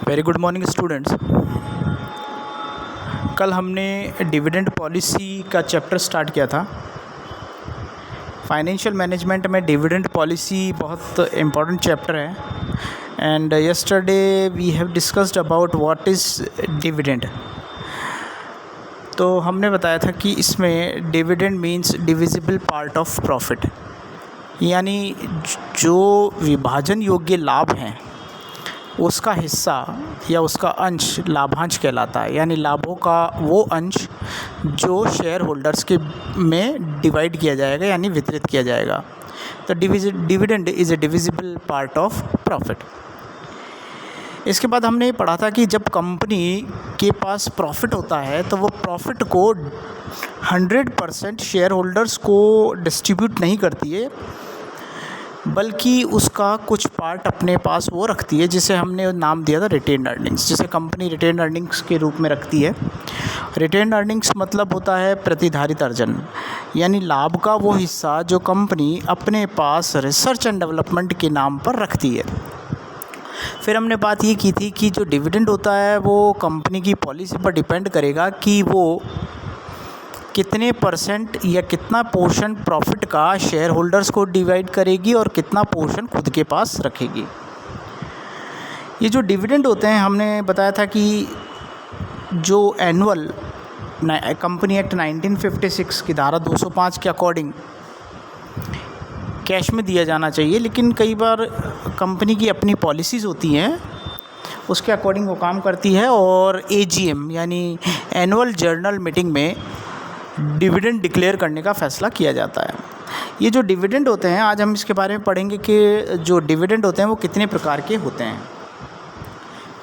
Very good morning students. कल हमने dividend policy का चैप्टर स्टार्ट किया था। फाइनेंशियल मैनेजमेंट में डिविडेंड पॉलिसी बहुत इम्पॉर्टेंट चैप्टर है and yesterday we have discussed about what is dividend. तो हमने बताया था कि इसमें dividend means divisible part of profit, यानी जो विभाजन योग्य लाभ हैं उसका हिस्सा या उसका अंश लाभांश कहलाता है, यानी लाभों का वो अंश जो शेयर होल्डर्स के में डिवाइड किया जाएगा यानी वितरित किया जाएगा। तो dividend is a divisible part of profit. इसके बाद हमने ये पढ़ा था कि जब कंपनी के पास प्रॉफिट होता है तो वो प्रॉफिट को 100% शेयर होल्डर्स को डिस्ट्रीब्यूट नहीं करती है, बल्कि उसका कुछ पार्ट अपने पास वो रखती है, जिसे हमने नाम दिया था रिटेन्ड अर्निंग्स, जिसे कंपनी रिटेन्ड अर्निंग्स के रूप में रखती है। रिटेन्ड अर्निंग्स मतलब होता है प्रतिधारित अर्जन, यानी लाभ का वो हिस्सा जो कंपनी अपने पास रिसर्च एंड डेवलपमेंट के नाम पर रखती है। फिर हमने बात ये की थी कि जो डिविडेंड होता है वो कंपनी की पॉलिसी पर डिपेंड करेगा कि वो कितने परसेंट या कितना पोर्शन प्रॉफिट का शेयर होल्डर्स को डिवाइड करेगी और कितना पोर्शन खुद के पास रखेगी। ये जो डिविडेंड होते हैं, हमने बताया था कि जो एनुअल कंपनी एक्ट 1956 की धारा 205 के अकॉर्डिंग कैश में दिया जाना चाहिए, लेकिन कई बार कंपनी की अपनी पॉलिसीज़ होती हैं, उसके अकॉर्डिंग वो काम करती है और AGM यानी एनुअल जनरल मीटिंग में डिविडेंड डिक्लेयर करने का फ़ैसला किया जाता है। ये जो डिविडेंड होते हैं, आज हम इसके बारे में पढ़ेंगे कि जो डिविडेंड होते हैं वो कितने प्रकार के होते हैं।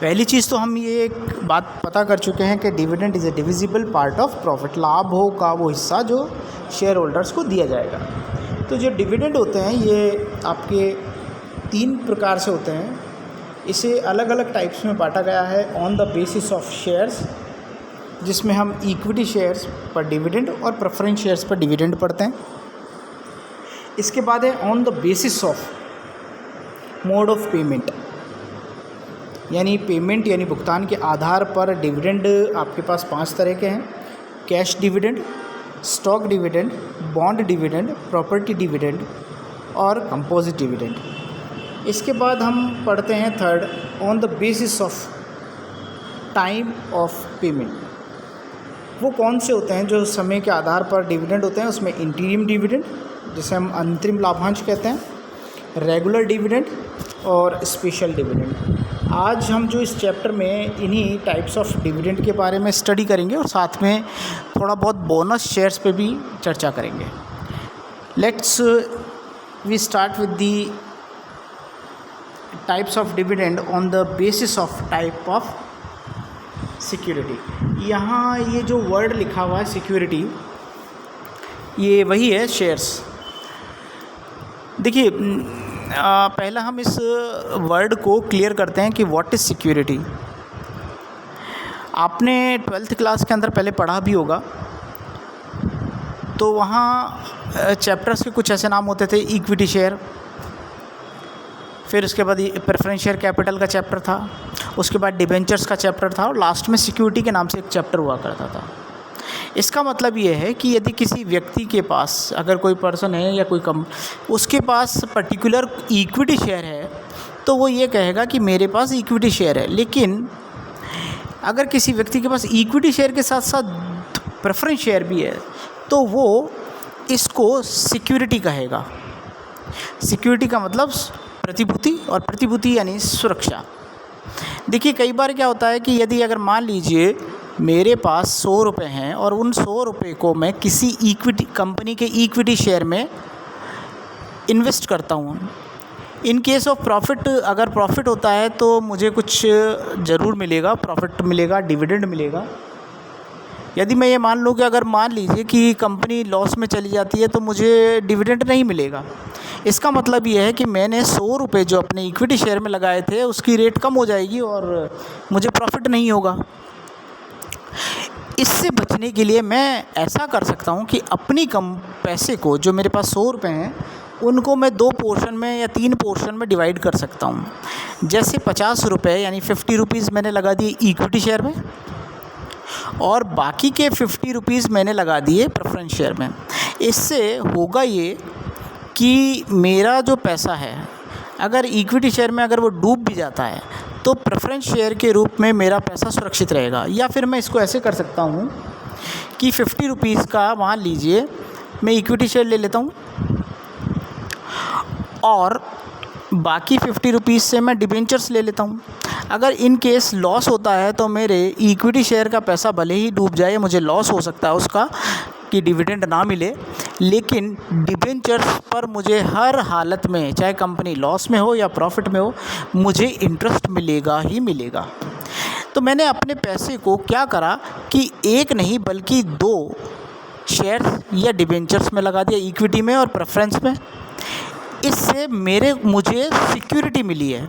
पहली चीज़ तो हम ये एक बात पता कर चुके हैं कि dividend is a divisible part of profit, लाभों का वो हिस्सा जो शेयर होल्डर्स को दिया जाएगा। तो जो डिविडेंड होते हैं ये आपके 3 प्रकार से होते हैं। इसे अलग अलग टाइप्स में बांटा गया है on the basis of shares, जिसमें हम इक्विटी शेयर्स पर डिविडेंड और प्रेफरेंस शेयर्स पर डिविडेंड पढ़ते हैं। इसके बाद है on the basis of mode of payment, यानी पेमेंट यानी भुगतान के आधार पर डिविडेंड आपके पास 5 तरह के हैं: cash dividend, stock dividend, bond dividend, property dividend और कंपोजिट डिविडेंड। इसके बाद हम पढ़ते हैं third on the basis of time of payment. वो कौन से होते हैं जो समय के आधार पर डिविडेंड होते हैं? उसमें इंटीरियम डिविडेंड, जिसे हम अंतरिम लाभांश कहते हैं, रेगुलर डिविडेंड और स्पेशल डिविडेंड। आज हम जो इस चैप्टर में इन्हीं टाइप्स ऑफ डिविडेंड के बारे में स्टडी करेंगे और साथ में थोड़ा बहुत बोनस शेयर्स पे भी चर्चा करेंगे। Let's we start with the types of dividend on the basis of type of security. यहाँ ये जो वर्ड लिखा हुआ है सिक्योरिटी, ये वही है शेयर्स। देखिए, पहला हम इस वर्ड को क्लियर करते हैं कि व्हाट इज़ सिक्योरिटी। आपने 12th क्लास के अंदर पहले पढ़ा भी होगा, तो वहाँ चैप्टर्स के कुछ ऐसे नाम होते थे: इक्विटी शेयर, फिर उसके बाद प्रेफरेंस शेयर कैपिटल का चैप्टर था, उसके बाद डिबेंचर्स का चैप्टर था और लास्ट में सिक्योरिटी के नाम से एक चैप्टर हुआ करता था। इसका मतलब ये है कि यदि किसी व्यक्ति के पास, अगर कोई पर्सन है या कोई उसके पास पर्टिकुलर इक्विटी शेयर है, तो वो ये कहेगा कि मेरे पास इक्विटी शेयर है। लेकिन अगर किसी व्यक्ति के पास इक्विटी शेयर के साथ साथ प्रेफरेंस शेयर भी है, तो वो इसको सिक्योरिटी कहेगा। सिक्योरिटी का मतलब प्रतिभूति, और प्रतिभूति यानी सुरक्षा। देखिए, कई बार क्या होता है कि यदि अगर मान लीजिए मेरे पास 100 रुपये हैं और उन 100 रुपये को मैं किसी इक्विटी कंपनी के इक्विटी शेयर में इन्वेस्ट करता हूँ, इन केस ऑफ प्रॉफिट, अगर प्रॉफिट होता है तो मुझे कुछ ज़रूर मिलेगा, प्रॉफिट मिलेगा, डिविडेंड मिलेगा। यदि मैं ये मान लूँ कि अगर मान लीजिए कि कंपनी लॉस में चली जाती है तो मुझे डिविडेंड नहीं मिलेगा, इसका मतलब ये है कि मैंने 100 रुपये जो अपने इक्विटी शेयर में लगाए थे उसकी रेट कम हो जाएगी और मुझे प्रॉफिट नहीं होगा। इससे बचने के लिए मैं ऐसा कर सकता हूँ कि अपनी कम पैसे को, जो मेरे पास 100 रुपये हैं, उनको मैं 2 पोर्शन में या 3 पोर्शन में डिवाइड कर सकता हूँ। जैसे 50 रुपये यानी 50 रुपीज़ मैंने लगा दिए इक्विटी शेयर में, और बाकी के 50 रुपीज़ मैंने लगा दिए प्रेफरेंस शेयर में। इससे होगा ये कि मेरा जो पैसा है, अगर इक्विटी शेयर में अगर वो डूब भी जाता है तो प्रेफरेंस शेयर के रूप में मेरा पैसा सुरक्षित रहेगा। या फिर मैं इसको ऐसे कर सकता हूँ कि 50 रुपीज़ का मान लीजिए मैं इक्विटी शेयर ले लेता हूँ, और बाकी 50 रुपीज़ से मैं डिबेंचर्स ले लेता हूँ। अगर इन केस लॉस होता है तो मेरे इक्विटी शेयर का पैसा भले ही डूब जाए, मुझे लॉस हो सकता है उसका कि डिविडेंड ना मिले, लेकिन डिबेंचर्स पर मुझे हर हालत में, चाहे कंपनी लॉस में हो या प्रॉफिट में हो, मुझे इंटरेस्ट मिलेगा ही मिलेगा। तो मैंने अपने पैसे को क्या करा कि एक नहीं बल्कि 2 शेयर्स या डिबेंचर्स में लगा दिया, इक्विटी में और प्रेफरेंस में। इससे मुझे सिक्योरिटी मिली है।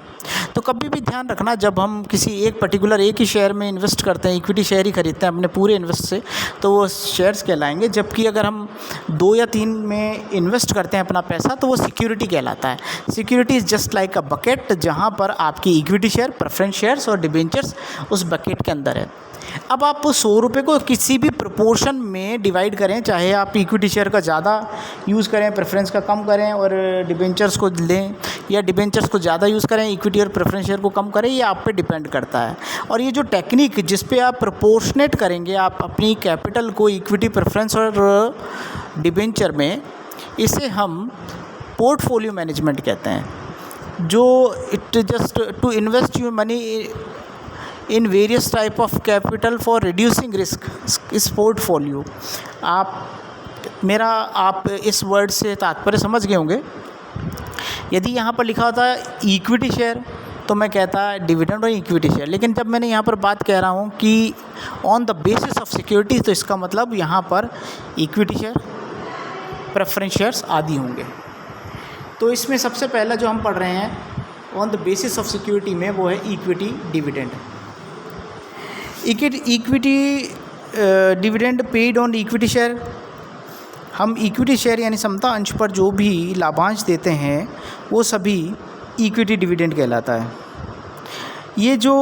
तो कभी भी ध्यान रखना, जब हम किसी एक ही शेयर में इन्वेस्ट करते हैं, इक्विटी शेयर ही खरीदते हैं अपने पूरे इन्वेस्ट से, तो वो शेयर्स कहलाएंगे। जबकि अगर हम 2 या 3 में इन्वेस्ट करते हैं अपना पैसा, तो वो सिक्योरिटी कहलाता है। Security is just like a bucket, जहाँ पर आपकी इक्विटी शेयर, प्रेफरेंस शेयर्स और डिबेंचर्स उस बकेट के अंदर है। अब आप 100 रुपये को किसी भी प्रोपोर्शन में डिवाइड करें, चाहे आप इक्विटी शेयर का ज़्यादा यूज़ करें, प्रेफरेंस का कम करें और डिबेंचर्स को लें, या डिबेंचर्स को ज़्यादा यूज़ करें, इक्विटी और प्रेफरेंस शेयर को कम करें, ये आप पे डिपेंड करता है। और ये जो टेक्निक जिस पे आप प्रोपोर्शनेट करेंगे आप अपनी कैपिटल को इक्विटी, प्रेफरेंस और डिबेंचर में, इसे हम पोर्टफोलियो मैनेजमेंट कहते हैं। जो it just to invest your money in various type of capital for reducing risk is portfolio. आप इस वर्ड से तात्पर्य समझ गए होंगे। यदि यहाँ पर लिखा होता है इक्विटी शेयर तो मैं कहता डिविडेंड और इक्विटी शेयर, लेकिन जब मैंने यहाँ पर बात कह रहा हूँ कि on the basis of security, तो इसका मतलब यहाँ पर इक्विटी शेयर, प्रेफरेंस शेयर्स आदि होंगे। तो इसमें सबसे पहला जो हम पढ़ रहे हैं on the basis of security में, वो है equity dividend. Equity dividend paid on equity share. हम इक्विटी शेयर यानी समता अंश पर जो भी लाभांश देते हैं वो सभी इक्विटी डिविडेंड कहलाता है। ये जो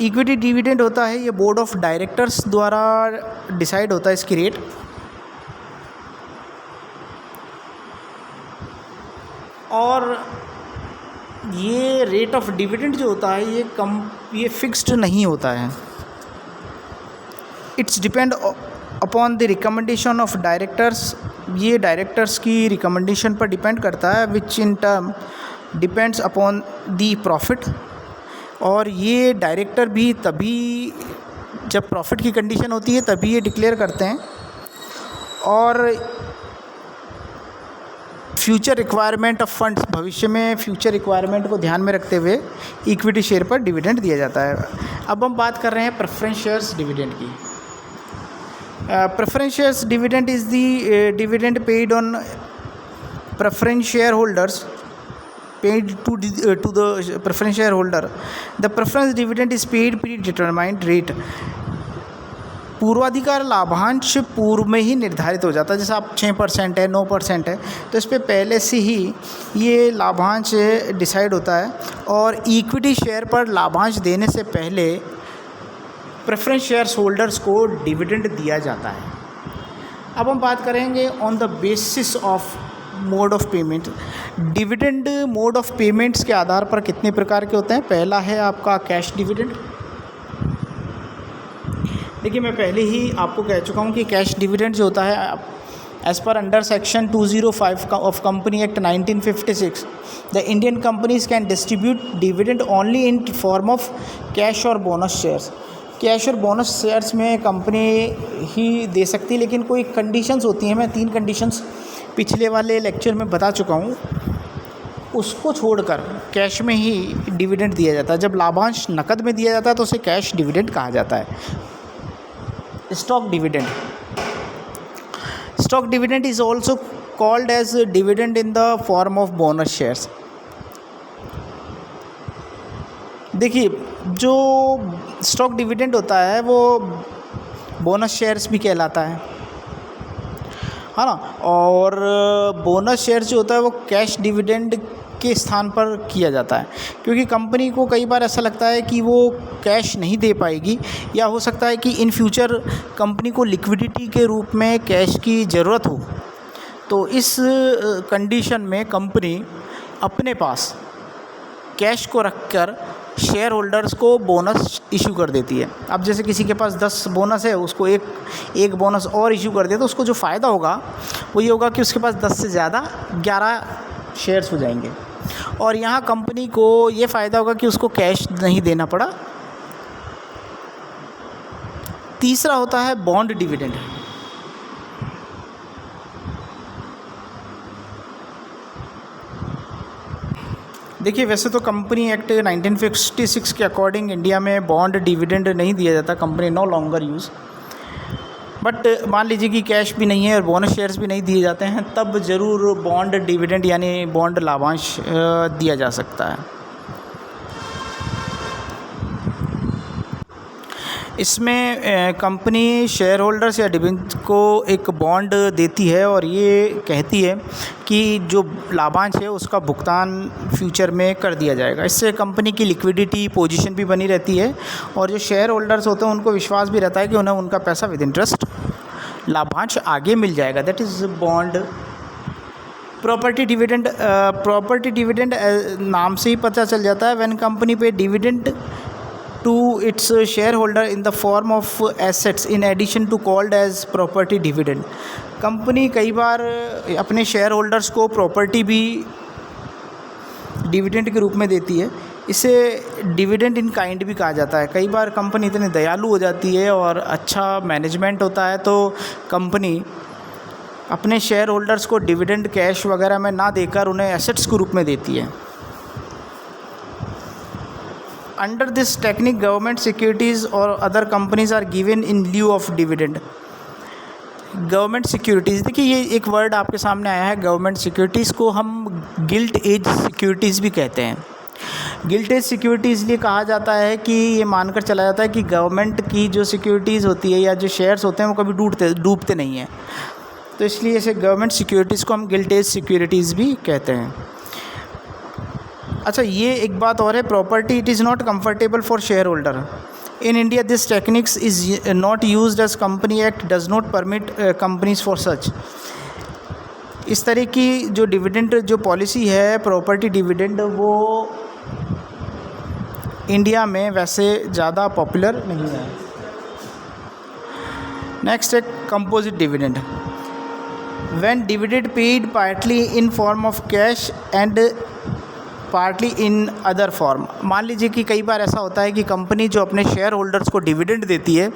इक्विटी डिविडेंड होता है ये बोर्ड ऑफ डायरेक्टर्स द्वारा डिसाइड होता है इसकी रेट। और ये रेट ऑफ डिविडेंड जो होता है ये फिक्स्ड नहीं होता है। It's depend upon the recommendation of directors. ये डायरेक्टर्स की रिकमेंडेशन पर डिपेंड करता है, which in term depends upon the profit. और ये डायरेक्टर भी तभी, जब प्रॉफिट की कंडीशन होती है तभी ये डिक्लेयर करते हैं। और फ्यूचर रिक्वायरमेंट ऑफ फंड्स, भविष्य में फ्यूचर रिक्वायरमेंट को ध्यान में रखते हुए इक्विटी शेयर पर डिविडेंड दिया जाता है। अब हम बात कर रहे हैं प्रेफरेंस शेयर्स डिविडेंड की। Preference shares dividend is the dividend paid on preference share holders paid to the preference shareholder. The preference dividend is paid predetermined rate. पूर्वाधिकार लाभांश पूर्व में ही निर्धारित हो जाता है। जैसे आप 6% है, 9% है, तो इस पे पहले से ही ये लाभांश डिसाइड होता है। और इक्विटी शेयर पर लाभांश देने से पहले प्रेफरेंस शेयर्स होल्डर्स को डिविडेंड दिया जाता है। अब हम बात करेंगे on the basis of mode of payment. Dividend mode of payments के आधार पर कितने प्रकार के होते हैं। पहला है आपका कैश डिविडेंड। देखिए, मैं पहले ही आपको कह चुका हूँ कि कैश डिविडेंड जो होता है, as per under section 205 of company act 1956, the Indian companies can distribute dividend only in form of cash और बोनस शेयर्स। कैश और बोनस शेयर्स में कंपनी ही दे सकती है, लेकिन कोई कंडीशंस होती हैं। मैं 3 कंडीशंस पिछले वाले लेक्चर में बता चुका हूँ। उसको छोड़कर कैश में ही डिविडेंड दिया जाता है। जब लाभांश नकद में दिया जाता है तो उसे कैश डिविडेंड कहा जाता है। Stock dividend. Stock dividend is also called as dividend in the form of bonus shares. देखिए, जो स्टॉक डिविडेंड होता है वो बोनस शेयर्स भी कहलाता है। है ना। और बोनस शेयर जो होता है वो कैश डिविडेंड के स्थान पर किया जाता है, क्योंकि कंपनी को कई बार ऐसा लगता है कि वो कैश नहीं दे पाएगी, या हो सकता है कि इन फ्यूचर कंपनी को लिक्विडिटी के रूप में कैश की ज़रूरत हो। तो इस कंडीशन में कंपनी अपने पास कैश को रखकर शेयर होल्डर्स को बोनस इशू कर देती है। अब जैसे किसी के पास 10 बोनस है, उसको एक बोनस और इशू कर दे, तो उसको जो फ़ायदा होगा वो ये होगा कि उसके पास 10 से ज़्यादा 11 शेयर्स हो जाएंगे। और यहाँ कंपनी को ये फ़ायदा होगा कि उसको कैश नहीं देना पड़ा। तीसरा होता है बॉन्ड डिविडेंड। देखिए, वैसे तो कंपनी एक्ट 1956 के अकॉर्डिंग इंडिया में बॉन्ड डिविडेंड नहीं दिया जाता, company no longer use. But मान लीजिए कि कैश भी नहीं है और बोनस शेयर्स भी नहीं दिए जाते हैं, तब ज़रूर बॉन्ड डिविडेंड यानी बॉन्ड लाभांश दिया जा सकता है। इसमें कंपनी शेयर होल्डर्स या डिबेंचर को एक बॉन्ड देती है और ये कहती है कि जो लाभांश है उसका भुगतान फ्यूचर में कर दिया जाएगा। इससे कंपनी की लिक्विडिटी पोजीशन भी बनी रहती है और जो शेयर होल्डर्स होते हैं उनको विश्वास भी रहता है कि उन्हें उनका पैसा विद इंटरेस्ट लाभांश आगे मिल जाएगा। That is bond. Property dividend नाम से ही पता चल जाता है, व्हेन कंपनी पे dividend to its shareholder in the form of assets in addition to called as property dividend। Company कई बार अपने शेयर होल्डर्स को प्रॉपर्टी भी डिविडेंड के रूप में देती है। इसे डिविडेंड इन काइंड भी कहा जाता है। कई बार कंपनी इतनी दयालु हो जाती है और अच्छा मैनेजमेंट होता है तो कंपनी अपने शेयर होल्डर्स को डिविडेंड कैश वगैरह में ना देकर उन्हें एसेट्स के रूप में देती है। Under this technique, government securities or other companies are given in lieu of dividend। Government securities, देखिए ये एक वर्ड आपके सामने आया है, गवर्नमेंट सिक्योरिटीज़ को हम गिल्ट एज सिक्योरिटीज़ भी कहते हैं। गिल्ट एज सिक्योरिटी इसलिए कहा जाता है कि ये मानकर चला जाता है कि गवर्नमेंट की जो सिक्योरिटीज़ होती है या जो शेयर्स होते हैं वो कभी डूबते नहीं हैं, तो इसलिए इसे गवर्नमेंट सिक्योरिटीज़ को हम गिल्ट एज सिक्योरिटीज़ भी कहते हैं। अच्छा, ये एक बात और है, property it is not comfortable for share holder in India. This techniques is not used as company act does not permit companies for such. इस तरह की जो डिविडेंड जो पॉलिसी है प्रॉपर्टी डिविडेंड, वो इंडिया में वैसे ज़्यादा पॉपुलर नहीं है। नेक्स्ट है composite dividend. When dividend paid partly in form of cash and partly in other form. मान लीजिए कि कई बार ऐसा होता है कि कंपनी जो अपने शेयर होल्डर्स को डिविडेंड देती है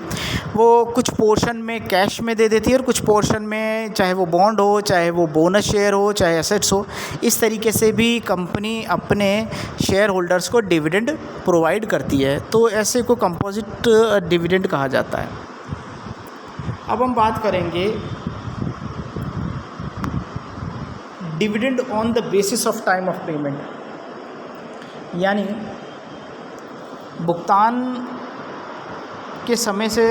वो कुछ पोर्शन में कैश में दे देती है और कुछ पोर्शन में, चाहे वो बॉन्ड हो, चाहे वो बोनस शेयर हो, चाहे एसेट्स हो, इस तरीके से भी कंपनी अपने शेयर होल्डर्स को डिविडेंड प्रोवाइड करती है। तो ऐसे को कंपोजिट डिविडेंड कहा जाता है। अब हम बात करेंगे dividend on the basis of time of payment, यानी भुगतान के समय से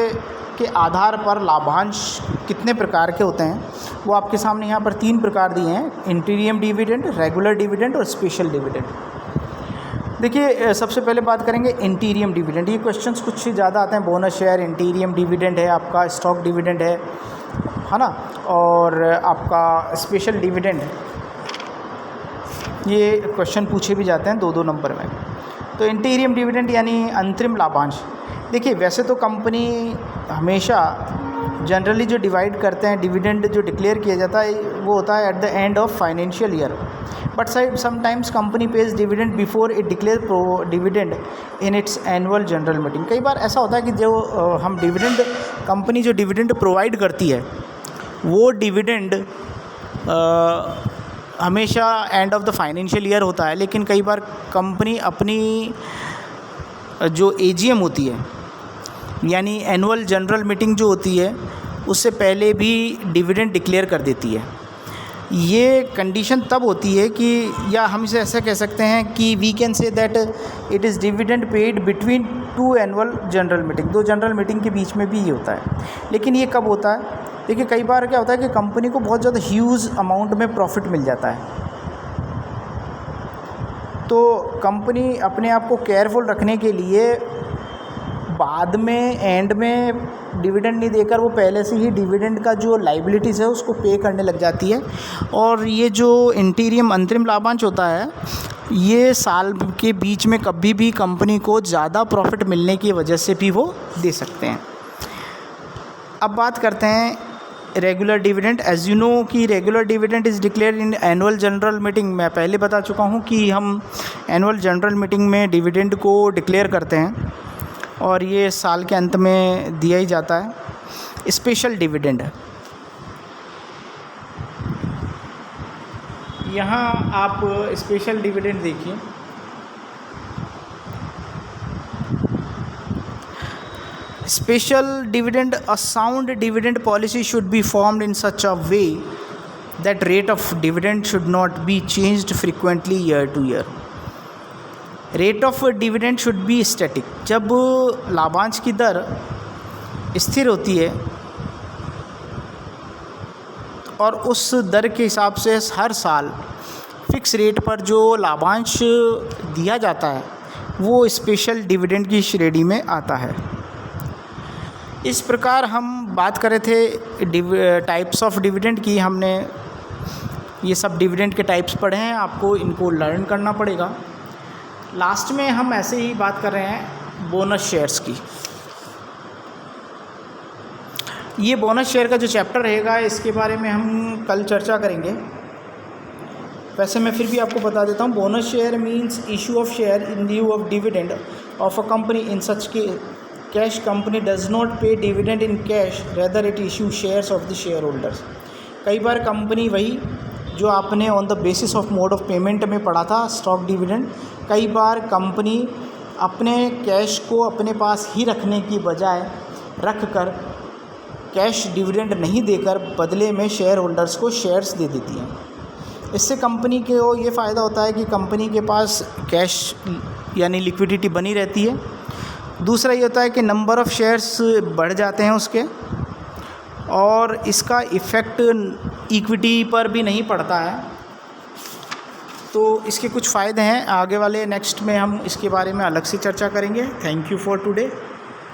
के आधार पर लाभांश कितने प्रकार के होते हैं वो आपके सामने यहाँ पर 3 प्रकार दिए हैं, इंटीरियम डिविडेंड, रेगुलर डिविडेंड और स्पेशल डिविडेंड। देखिए, सबसे पहले बात करेंगे इंटीरियम डिविडेंड। ये क्वेश्चंस कुछ ज़्यादा आते हैं, बोनस शेयर, इंटीरियम डिविडेंड है, आपका स्टॉक डिविडेंड है ना, और आपका स्पेशल डिविडेंड, ये क्वेश्चन पूछे भी जाते हैं 2-2 नंबर में। तो इंटीरियम डिविडेंड यानी अंतरिम लाभांश। देखिए, वैसे तो कंपनी हमेशा जनरली जो डिवाइड करते हैं डिविडेंड जो डिक्लेयर किया जाता है वो होता है at the end of financial year, but sometimes company page dividend before it declare dividend in its annual general meeting. कई बार ऐसा होता है कि जो हम डिविडेंड, कंपनी जो डिविडेंड प्रोवाइड करती है वो डिविडेंड हमेशा end of the financial year होता है, लेकिन कई बार कंपनी अपनी जो एजीएम होती है यानी एनुअल जनरल मीटिंग जो होती है उससे पहले भी डिविडेंड डिक्लेयर कर देती है। ये कंडीशन तब होती है कि, या हम इसे ऐसा कह सकते हैं कि we can say that it is dividend paid between 2 annual general meeting. 2 general meeting के बीच में भी ये होता है। लेकिन ये कब होता है? देखिए कई बार क्या होता है कि कंपनी को बहुत ज़्यादा ह्यूज अमाउंट में प्रॉफिट मिल जाता है, तो कंपनी अपने आप को केयरफुल रखने के लिए बाद में एंड में डिविडेंड नहीं देकर वो पहले से ही डिविडेंड का जो लाइबिलिटीज़ है उसको पे करने लग जाती है। और ये जो इंटीरियम अंतरिम लाभांश होता है, ये साल के बीच में कभी भी कंपनी को ज़्यादा प्रॉफिट मिलने की वजह से भी वो दे सकते हैं। अब बात करते हैं regular dividend. As you know कि regular dividend is declare in annual general meeting. मैं पहले बता चुका हूँ कि हम एनुअल जनरल मीटिंग में डिविडेंड को डिक्लेयर करते हैं और ये साल के अंत में दिया ही जाता है। स्पेशल डिविडेंड, यहाँ आप स्पेशल डिविडेंड देखिए। Special dividend, a sound dividend policy should be formed in such a way that rate of dividend should not be changed frequently year two year. Rate of dividend should be static. जब लाभांश की दर स्थिर होती है और उस दर के हिसाब से हर साल फिक्स रेट पर जो लाभांश दिया जाता है वो स्पेशल डिविडेंड की श्रेणी में आता है। इस प्रकार हम बात कर रहे थे टाइप्स ऑफ डिविडेंड की। हमने ये सब डिविडेंड के टाइप्स पढ़े हैं, आपको इनको लर्न करना पड़ेगा। लास्ट में हम ऐसे ही बात कर रहे हैं बोनस शेयर्स की। ये बोनस शेयर का जो चैप्टर रहेगा इसके बारे में हम कल चर्चा करेंगे। वैसे मैं फिर भी आपको बता देता हूँ, bonus share means issue of share in lieu of dividend of a company. In such के case company does not pay dividend in cash, rather it issue shares of the share holders. कई बार company वही जो आपने on the basis of mode of payment में पढ़ा था stock dividend, कई बार कंपनी अपने कैश को अपने पास ही रखने की बजाय रख कर कैश डिविडेंड नहीं देकर बदले में शेयर होल्डर्स को शेयर्स दे देती हैं। इससे कंपनी को ये फ़ायदा होता है कि कंपनी के पास कैश यानी लिक्विडिटी बनी रहती है। दूसरा ये होता है कि नंबर ऑफ़ शेयर्स बढ़ जाते हैं उसके, और इसका इफ़ेक्ट इक्विटी पर भी नहीं पड़ता है। तो इसके कुछ फ़ायदे हैं, आगे वाले नेक्स्ट में हम इसके बारे में अलग से चर्चा करेंगे। Thank you for today.